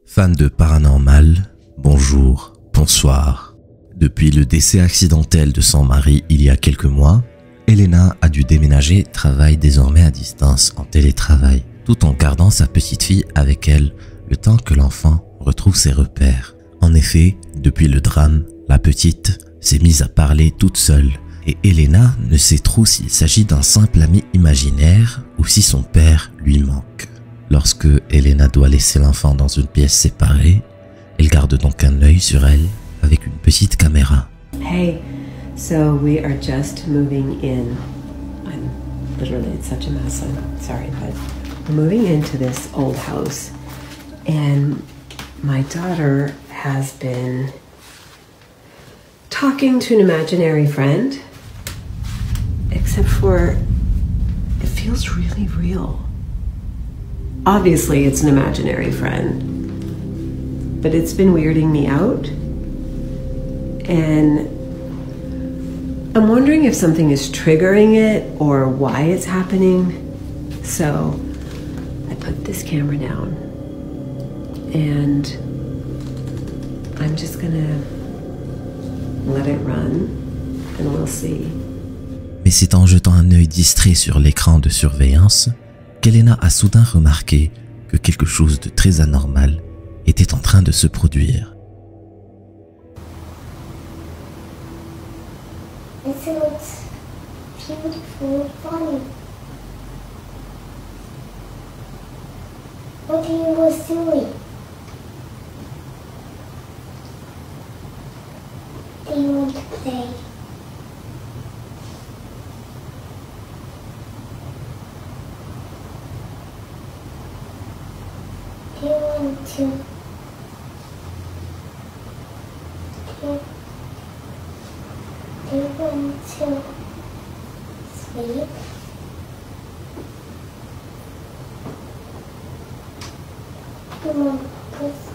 Fans de paranormal, bonjour, bonsoir. Depuis le décès accidentel de son mari il y a quelques mois, Elena a dû déménager et travaille désormais à distance en télétravail, tout en gardant sa petite fille avec elle, le temps que l'enfant retrouve ses repères. En effet, depuis le drame, la petite s'est mise à parler toute seule et Elena ne sait trop s'il s'agit d'un simple ami imaginaire ou si son père lui manque. Lorsque Elena doit laisser l'enfant dans une pièce séparée, elle garde donc un œil sur elle avec une petite caméra. Hey, so we are just moving in. It's such a mess, I'm sorry, but we're moving into this old house. And my daughter has been talking to an imaginary friend, except for it feels really real. Obviously, it's an imaginary friend, but it's been weirding me out. And I'm wondering if something is triggering it or why it's happening. So I put this camera down and I'm just gonna let it run and we'll see. Mais c'est en jetant un œil distrait sur l'écran de surveillance qu'Elena a soudain remarqué que quelque chose de très anormal était en train de se produire. It looks beautiful and funny. What are you both doing? Do you want to play? Do you want to? Do you want to sleep? Come on, please.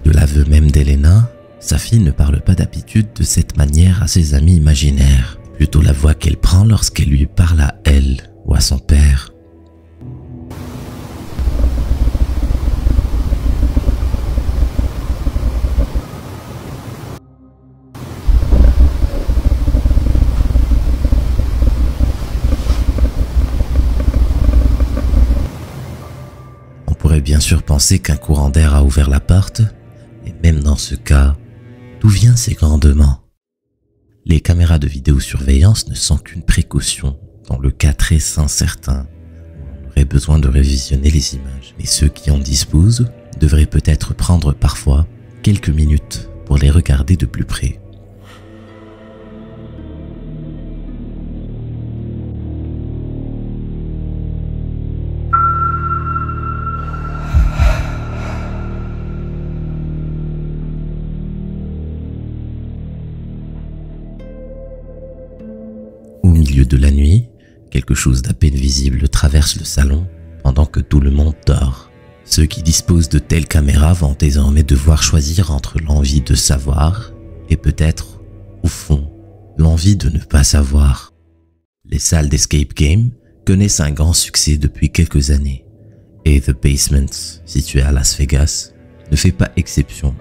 De l'aveu même d'Elena, sa fille ne parle pas d'habitude de cette manière à ses amis imaginaires, plutôt la voix qu'elle prend lorsqu'elle lui parle à elle ou à son père. On pourrait bien sûr penser qu'un courant d'air a ouvert la porte, mais même dans ce cas, d'où viennent ces grondements? Les caméras de vidéosurveillance ne sont qu'une précaution dans le cas très incertain où on aurait besoin de révisionner les images. Mais ceux qui en disposent devraient peut-être prendre parfois quelques minutes pour les regarder de plus près. Au milieu de la nuit, quelque chose d'à peine visible traverse le salon pendant que tout le monde dort. Ceux qui disposent de telles caméras vont désormais devoir choisir entre l'envie de savoir et peut-être, au fond, l'envie de ne pas savoir. Les salles d'escape game connaissent un grand succès depuis quelques années et The Basement, situé à Las Vegas, ne fait pas exception.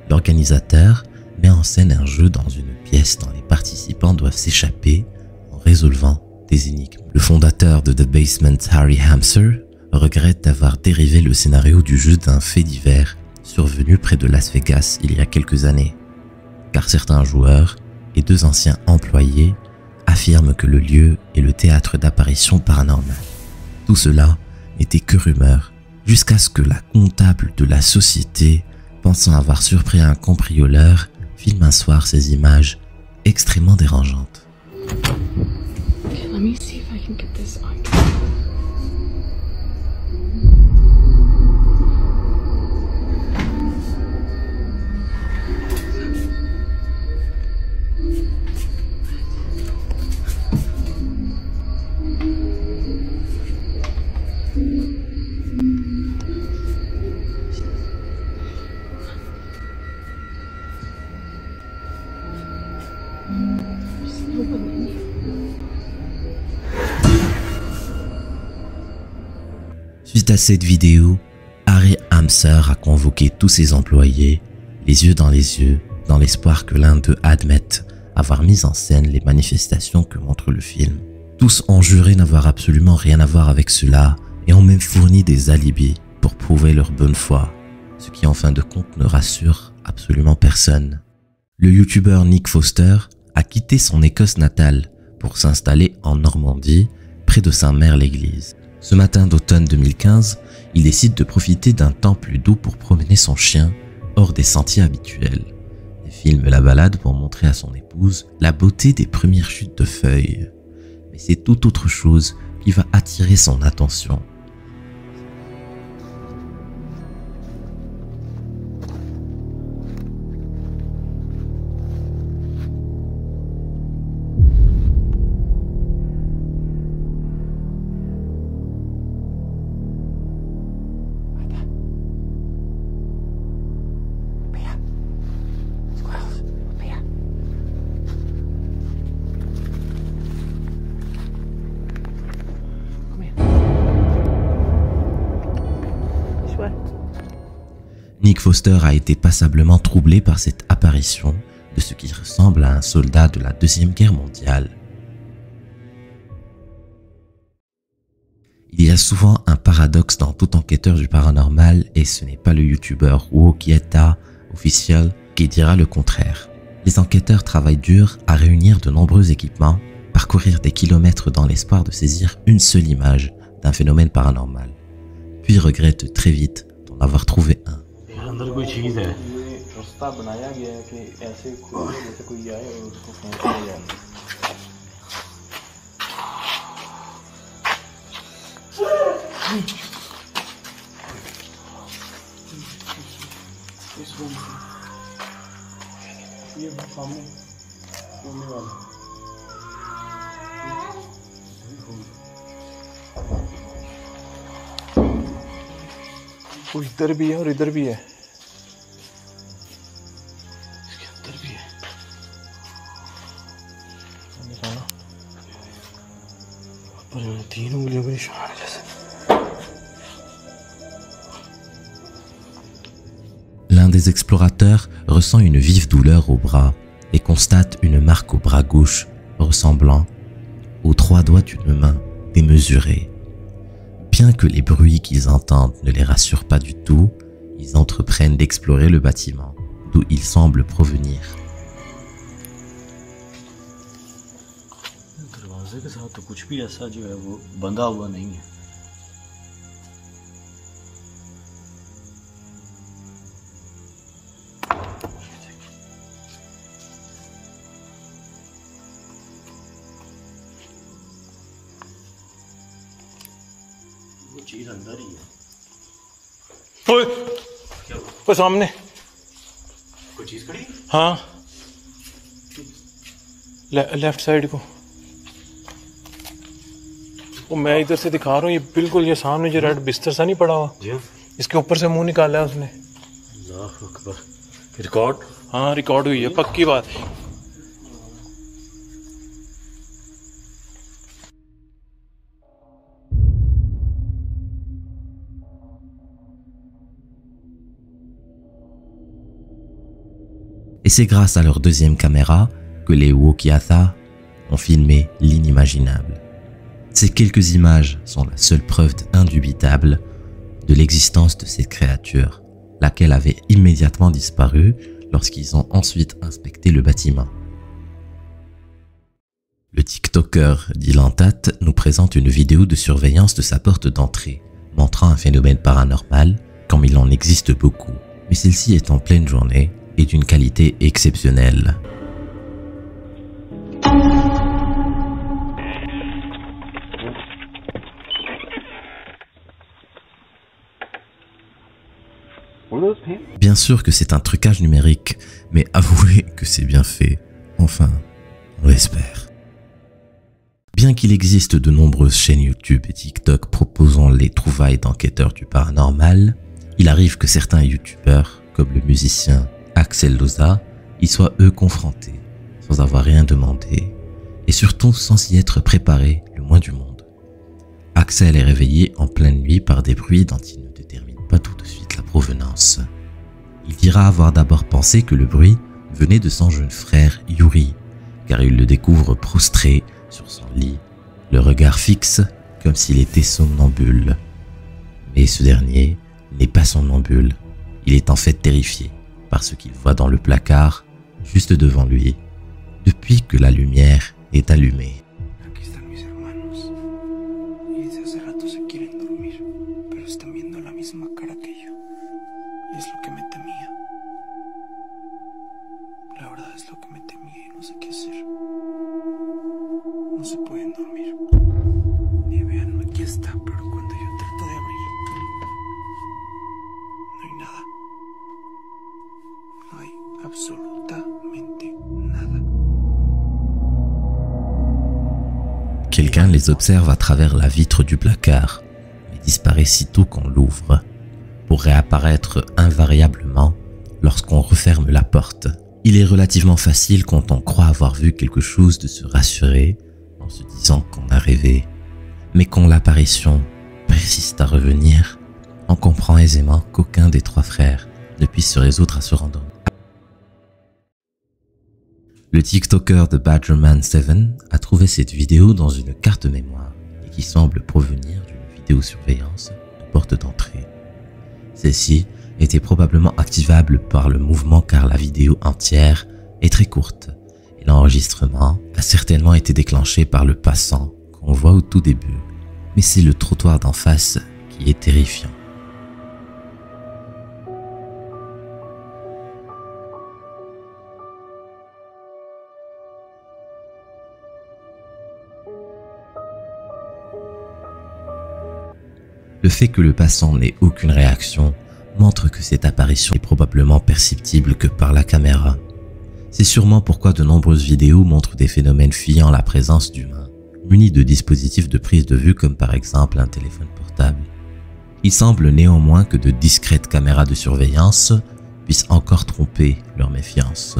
L'organisateur met en scène un jeu dans une pièce dont les participants doivent s'échapper en résolvant des énigmes. Le fondateur de The Basement, Harry Hamser, regrette d'avoir dérivé le scénario du jeu d'un fait divers survenu près de Las Vegas il y a quelques années, car certains joueurs et 2 anciens employés affirment que le lieu est le théâtre d'apparitions paranormales. Tout cela n'était que rumeur, jusqu'à ce que la comptable de la société, pensant avoir surpris un cambrioleur, filme un soir ces images extrêmement dérangeantes. Okay, let me see if I can get this on. Suite à cette vidéo, Harry Hamser a convoqué tous ses employés, les yeux, dans l'espoir que l'un d'eux admette avoir mis en scène les manifestations que montre le film. Tous ont juré n'avoir absolument rien à voir avec cela et ont même fourni des alibis pour prouver leur bonne foi, ce qui en fin de compte ne rassure absolument personne. Le youtubeur Nick Foster a quitté son Écosse natale pour s'installer en Normandie, près de Saint-Mère-l'Église. Ce matin d'automne 2015, il décide de profiter d'un temps plus doux pour promener son chien hors des sentiers habituels. Il filme la balade pour montrer à son épouse la beauté des premières chutes de feuilles. Mais c'est tout autre chose qui va attirer son attention. Nick Foster a été passablement troublé par cette apparition de ce qui ressemble à un soldat de la Deuxième Guerre mondiale. Il y a souvent un paradoxe dans tout enquêteur du paranormal et ce n'est pas le youtubeur Wokieta officiel qui dira le contraire. Les enquêteurs travaillent dur à réunir de nombreux équipements, parcourir des kilomètres dans l'espoir de saisir une seule image d'un phénomène paranormal, puis regrettent très vite d'en avoir trouvé un. अंदर कोई चीज है रास्ता बनाया गया है कि ऐसे जैसे कोई आए और उसको फोन किया जाए इस रूम ये सामने होने वाला वो इधर भी है और इधर भी है इसके अंदर भी है पर 3 उंगलियों के निशान जैसे। L'un des explorateurs ressent une vive douleur au bras et constate une marque au bras gauche ressemblant aux 3 doigts d'une main démesurée. Bien que les bruits qu'ils entendent ne les rassurent pas du tout, ils entreprennent d'explorer le bâtiment, d'où ils semblent provenir. दरवाजे के साथ तो कुछ भी ऐसा जो है वो बंधा हुआ नहीं है। वो चीज अंदर ही है। ओए, वो सामने कोई चीज खड़ी? हाँ लेफ्ट साइड को। वो मैं इधर से दिखा रहा हूँ, ये बिल्कुल ये सामने जो रेड बिस्तर सा नहीं पड़ा हुआ, इसके ऊपर से मुंह निकाला है उसने। अल्लाह अकबर। रिकॉर्ड? हाँ रिकॉर्ड हुई है, पक्की बात है। Et c'est grâce à leur deuxième caméra que les Wokiata ont filmé l'inimaginable. Ces quelques images sont la seule preuve indubitable de l'existence de cette créature, laquelle avait immédiatement disparu lorsqu'ils ont ensuite inspecté le bâtiment. Le TikToker Dylan Tat nous présente une vidéo de surveillance de sa porte d'entrée, montrant un phénomène paranormal comme il en existe beaucoup, mais celle-ci est en pleine journée et d'une qualité exceptionnelle. Bien sûr que c'est un trucage numérique, mais avouez que c'est bien fait. Enfin, on l'espère. Bien qu'il existe de nombreuses chaînes YouTube et TikTok proposant les trouvailles d'enquêteurs du paranormal, il arrive que certains YouTubeurs, comme le musicien Axel Loza, y soient eux confrontés, sans avoir rien demandé, et surtout sans y être préparés le moins du monde. Axel est réveillé en pleine nuit par des bruits dont il ne détermine pas tout de suite la provenance. Il dira avoir d'abord pensé que le bruit venait de son jeune frère Yuri, car il le découvre prostré sur son lit, le regard fixe comme s'il était somnambule. Mais ce dernier n'est pas somnambule, il est en fait terrifié par ce qu'il voit dans le placard juste devant lui, depuis que la lumière est allumée. Quelqu'un les observe à travers la vitre du placard, mais disparaît sitôt qu'on l'ouvre, pour réapparaître invariablement lorsqu'on referme la porte. Il est relativement facile quand on croit avoir vu quelque chose de se rassurer en se disant qu'on a rêvé. Mais quand l'apparition persiste à revenir, on comprend aisément qu'aucun des trois frères ne puisse se résoudre à se rendormir. Le TikToker de Badgerman7 a trouvé cette vidéo dans une carte mémoire et qui semble provenir d'une vidéosurveillance de porte d'entrée. Celle-ci était probablement activable par le mouvement car la vidéo entière est très courte et l'enregistrement a certainement été déclenché par le passant qu'on voit au tout début, mais c'est le trottoir d'en face qui est terrifiant. Le fait que le passant n'ait aucune réaction montre que cette apparition est probablement perceptible que par la caméra. C'est sûrement pourquoi de nombreuses vidéos montrent des phénomènes fuyant la présence d'humains, munis de dispositifs de prise de vue comme par exemple un téléphone portable. Il semble néanmoins que de discrètes caméras de surveillance puissent encore tromper leur méfiance.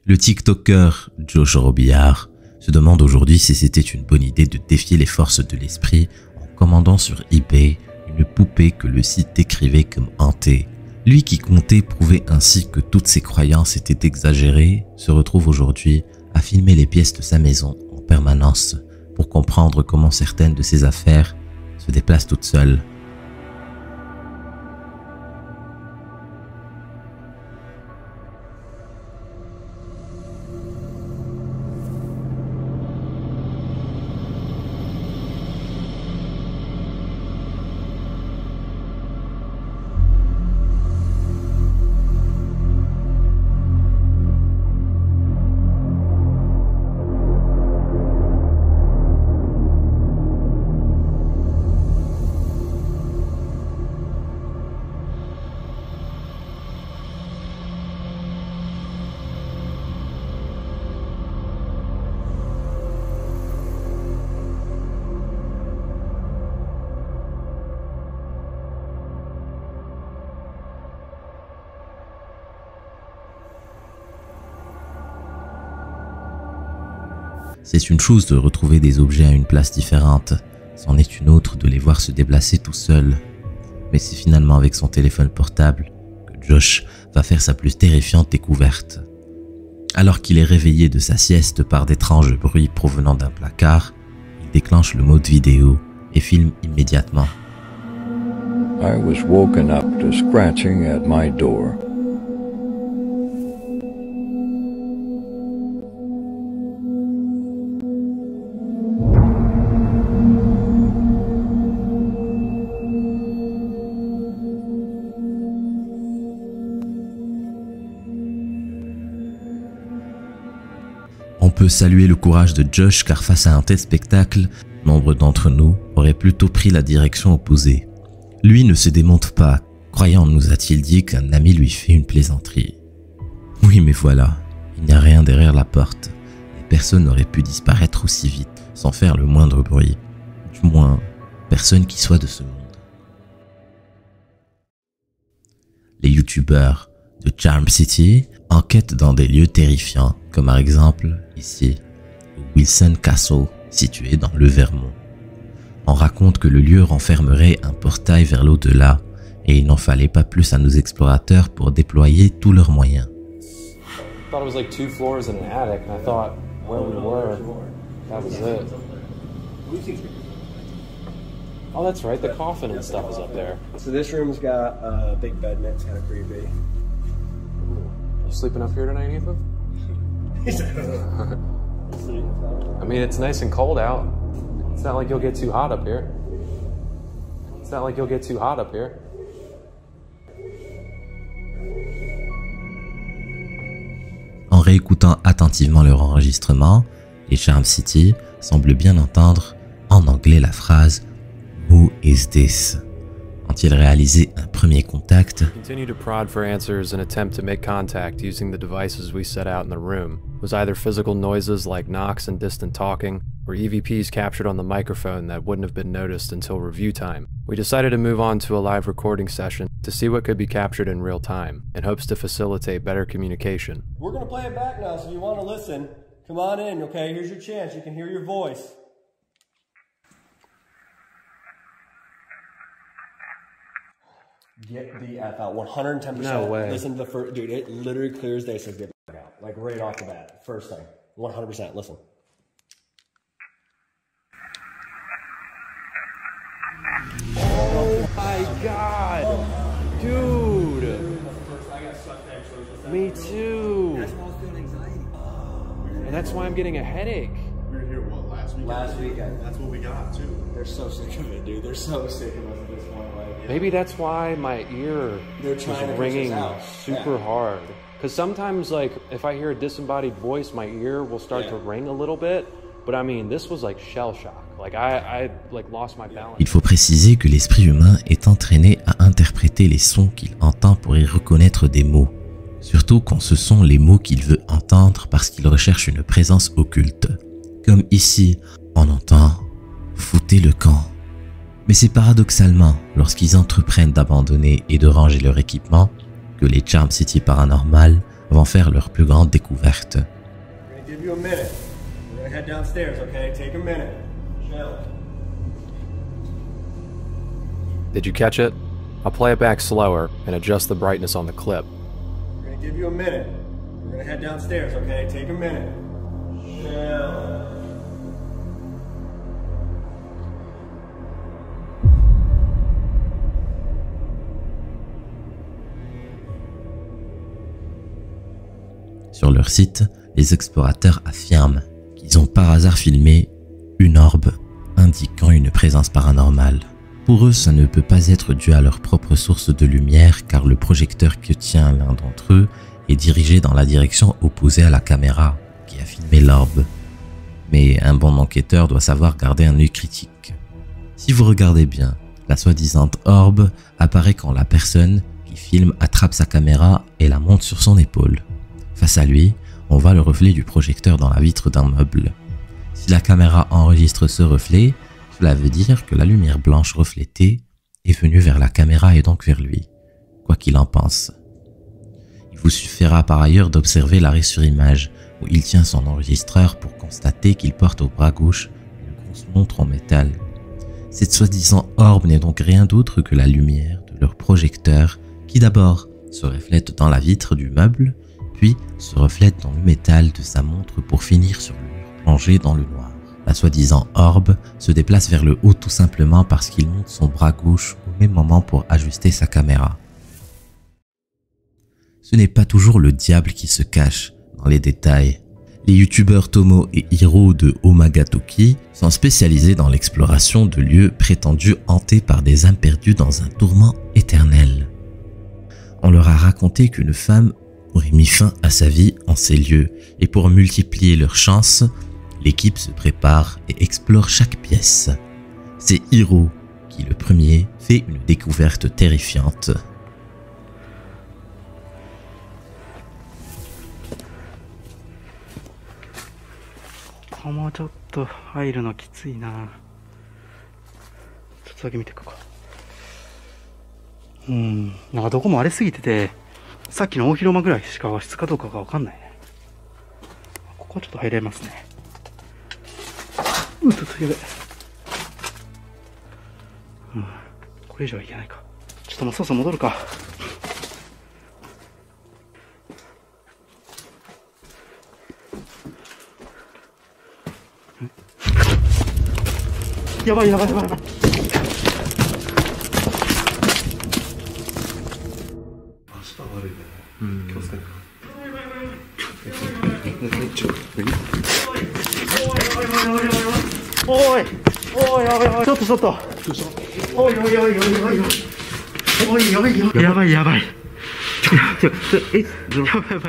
Le TikToker Josh Robillard se demande aujourd'hui si c'était une bonne idée de défier les forces de l'esprit en commandant sur eBay une poupée que le site décrivait comme hantée. Lui qui comptait prouver ainsi que toutes ses croyances étaient exagérées, se retrouve aujourd'hui à filmer les pièces de sa maison en permanence pour comprendre comment certaines de ses affaires se déplacent toutes seules. C'est une chose de retrouver des objets à une place différente, c'en est une autre de les voir se déplacer tout seuls. Mais c'est finalement avec son téléphone portable que Josh va faire sa plus terrifiante découverte. Alors qu'il est réveillé de sa sieste par d'étranges bruits provenant d'un placard, il déclenche le mode vidéo et filme immédiatement. I was woken up to scratching at my door. peut saluer le courage de Josh car face à un tel spectacle, nombre d'entre nous auraient plutôt pris la direction opposée. Lui ne se démonte pas, croyant, nous a-t-il dit, qu'un ami lui fait une plaisanterie. Oui, mais voilà, il n'y a rien derrière la porte. Et personne n'aurait pu disparaître aussi vite, sans faire le moindre bruit. Du moins, personne qui soit de ce monde. Les youtubeurs de Charm City enquêtent dans des lieux terrifiants, comme par exemple ici, au Wilson Castle, situé dans le Vermont. On raconte que le lieu renfermerait un portail vers l'au-delà, et il n'en fallait pas plus à nos explorateurs pour déployer tous leurs moyens. I thought it was like 2 floors and an attic, and I thought where we were, that was it. Oh, that's right, the coffin and stuff is up there. So this room's got a big bed in it, it's kind of creepy. You sleeping up here tonight, Ethan? I mean, it's nice and cold out. It's not like you'll get too hot up here. It's not like you'll get too hot up here. En réécoutant attentivement leur enregistrement, les Charm City semblent bien entendre en anglais la phrase « Who is this ?» Ont-ils réalisé un premier contact? Continue to prod for answers and attempt to make contact using the devices we set out in the room. It was either physical noises like knocks and distant talking, or EVPs captured on the microphone that wouldn't have been noticed until review time. We decided to move on to a live recording session to see what could be captured in real time, in hopes to facilitate better communication. We're going to play it back now, so if you want to listen, come on in, okay? Here's your chance. You can hear your voice. Get the F out. 110%. No way. Listen to the first... Dude, it literally clear as day says get the F out. Like right off the bat. First thing. 100%. Listen. Oh my god! Dude! Me too! And that's why I'm getting a headache. We were here, what, last weekend? Last weekend. That's what we got, too. They're so sick of it, dude. They're so sick of us at this point. Like, Maybe that's why my ear They're trying to is push ringing us out. super hard. Because sometimes, like, if I hear a disembodied voice, my ear will start to ring a little bit. But I mean, this was like shell shock. Like I like lost my balance. Il faut préciser que l'esprit humain est entraîné à interpréter les sons qu'il entend pour y reconnaître des mots. Surtout quand ce sont les mots qu'il veut entendre parce qu'il recherche une présence occulte. Comme ici, on entend « foutez le camp ». Mais c'est paradoxalement, lorsqu'ils entreprennent d'abandonner et de ranger leur équipement, que les Charm City Paranormal vont faire leur plus grande découverte. Head downstairs, okay? Take a minute. Chill. Did you catch it? I'll play it back slower and adjust the brightness on the clip. We're gonna give you a minute. We're gonna head downstairs, okay? Take a minute. Chill. Sur leur site, les explorateurs affirment qu'ils ont par hasard filmé une orbe indiquant une présence paranormale. Pour eux, ça ne peut pas être dû à leur propre source de lumière car le projecteur que tient l'un d'entre eux est dirigé dans la direction opposée à la caméra qui a filmé l'orbe. Mais un bon enquêteur doit savoir garder un œil critique. Si vous regardez bien, la soi-disant orbe apparaît quand la personne qui filme attrape sa caméra et la monte sur son épaule. Face à lui, on voit le reflet du projecteur dans la vitre d'un meuble. Si la caméra enregistre ce reflet, cela veut dire que la lumière blanche reflétée est venue vers la caméra et donc vers lui, quoi qu'il en pense. Il vous suffira par ailleurs d'observer l'arrêt sur image où il tient son enregistreur pour constater qu'il porte au bras gauche une grosse montre en métal. Cette soi-disant orbe n'est donc rien d'autre que la lumière de leur projecteur qui d'abord se reflète dans la vitre du meuble, puis se reflète dans le métal de sa montre pour finir sur le mur plongé dans le noir. La soi-disant orbe se déplace vers le haut tout simplement parce qu'il monte son bras gauche au même moment pour ajuster sa caméra. Ce n'est pas toujours le diable qui se cache dans les détails. Les youtubeurs Tomo et Hiro de Omagatoki sont spécialisés dans l'exploration de lieux prétendus hantés par des âmes perdues dans un tourment éternel. On leur a raconté qu'une femme aurait mis fin à sa vie en ces lieux et pour multiplier leurs chances, l'équipe se prépare et explore chaque pièce. C'est Hiro qui, le premier, fait une découverte terrifiante.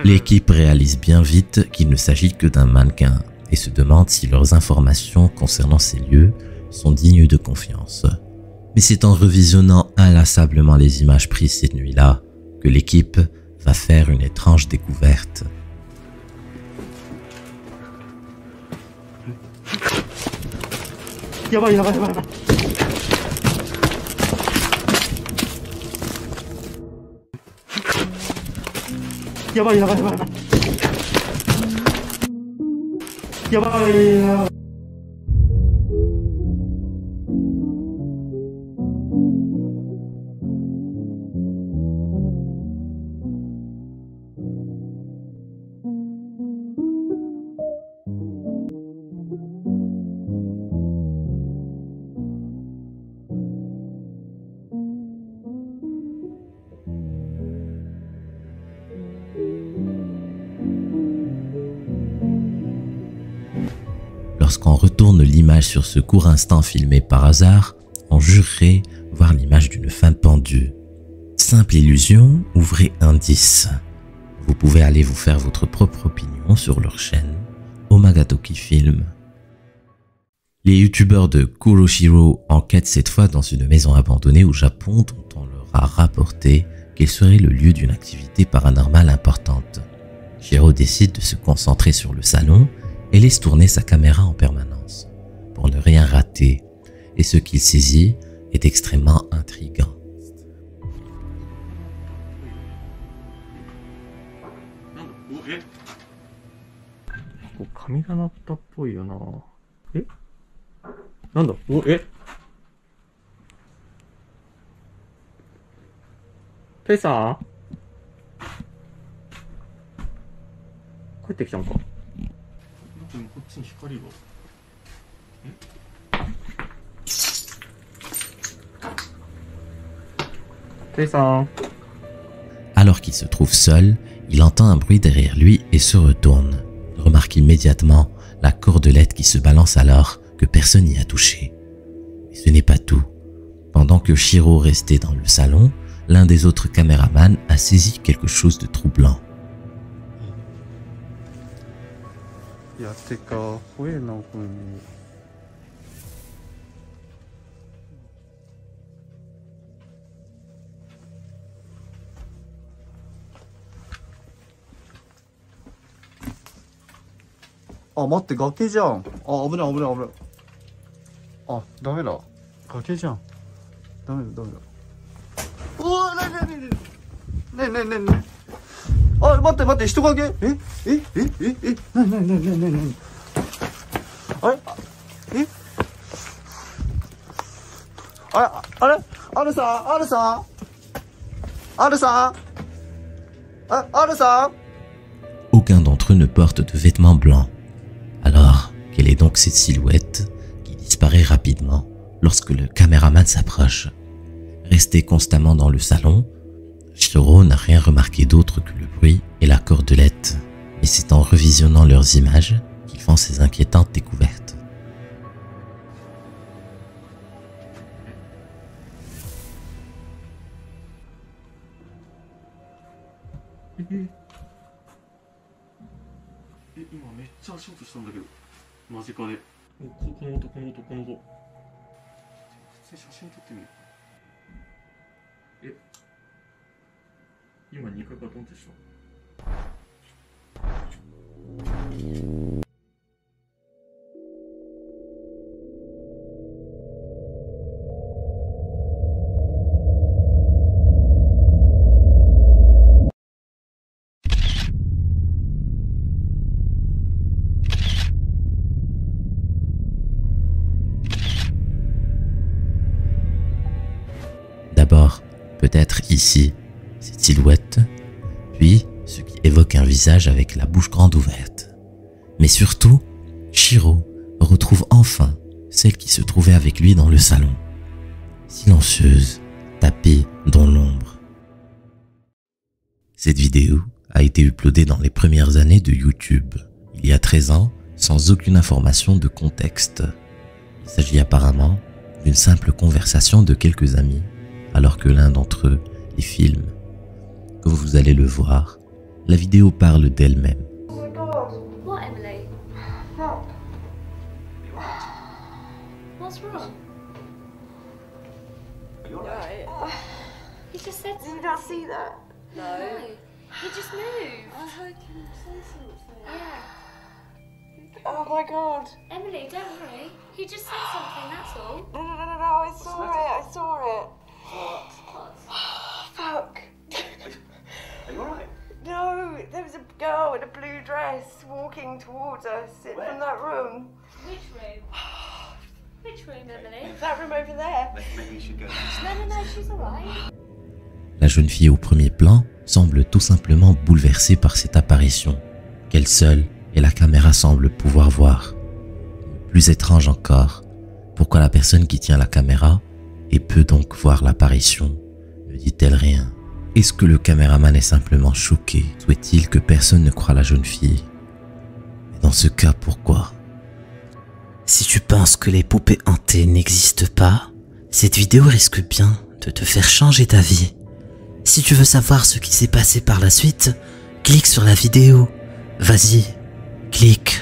L'équipe réalise bien vite qu'il ne s'agit que d'un mannequin et se demande si leurs informations concernant ces lieux sont dignes de confiance. Mais c'est en revisionnant inlassablement les images prises cette nuit-là que l'équipe va faire une étrange découverte. Lorsqu'on retourne l'image sur ce court instant filmé par hasard, on jurerait voir l'image d'une femme pendue. Simple illusion ou vrai indice? Vous pouvez aller vous faire votre propre opinion sur leur chaîne Omagatoki Film. Les youtubeurs de Kuroshiro enquêtent cette fois dans une maison abandonnée au Japon dont on leur a rapporté qu'elle serait le lieu d'une activité paranormale importante. Shiro décide de se concentrer sur le salon et laisse tourner sa caméra en permanence pour ne rien rater, et ce qu'il saisit est extrêmement intriguant. Alors qu'il se trouve seul, il entend un bruit derrière lui et se retourne. Il remarque immédiatement la cordelette qui se balance alors que personne n'y a touché. Mais ce n'est pas tout. Pendant que Shiro restait dans le salon, l'un des autres caméramans a saisi quelque chose de troublant. Ah, 待って、崖じゃん。あ、危ない危ない危ない。あ、ダメだ。崖じゃん。ダメだダメだ。うわ、なになになに。ねえねえねえねえ。あ、待って待って、人影。なになになになになになに。あれえあれあるさんあるさんあるさんあるさん Aucun d'entre eux ne porte de vêtements blancs. Alors, quelle est donc cette silhouette qui disparaît rapidement lorsque le caméraman s'approche? Resté constamment dans le salon, Shiro n'a rien remarqué d'autre que le bruit et la cordelette. Et c'est en revisionnant leurs images qu'ils font ces inquiétantes découvertes. 今めっちゃ足音したんだけど間近でこの音この音この音普通に写真撮ってみる今2階からドンってしたD'abord, peut-être ici, cette silhouette, puis ce qui évoque un visage avec la bouche grande ouverte. Mais surtout, Shiro retrouve enfin celle qui se trouvait avec lui dans le salon, silencieuse, tapée dans l'ombre. Cette vidéo a été uploadée dans les premières années de YouTube, il y a 13 ans, sans aucune information de contexte. Il s'agit apparemment d'une simple conversation de quelques amis, alors que l'un d'entre eux les filme. Comme vous allez le voir, la vidéo parle d'elle-même. Oh my god. What, Emily? Help. What's wrong? Right. He just said Did you not see that? no. He just moved. I heard him say something. Yeah. Oh my god. Emily, don't worry. He just said something, that's all. No, I saw it. I saw it. What? Fuck. Are you alright? No, there was a girl in a blue dress walking towards us from that room. Which room? Which room, Emily? That room over there. Maybe you should go. No, she's alright. La jeune fille au premier plan semble tout simplement bouleversée par cette apparition, qu'elle seule et la caméra semblent pouvoir voir. Plus étrange encore, pourquoi la personne qui tient la caméra et peut donc voir l'apparition ne dit-elle rien? Est-ce que le caméraman est simplement choqué? Souhaite-t-il que personne ne croie la jeune fille? Mais dans ce cas, pourquoi? Si tu penses que les poupées hantées n'existent pas, cette vidéo risque bien de te faire changer ta vie. Si tu veux savoir ce qui s'est passé par la suite, clique sur la vidéo. Vas-y, clique.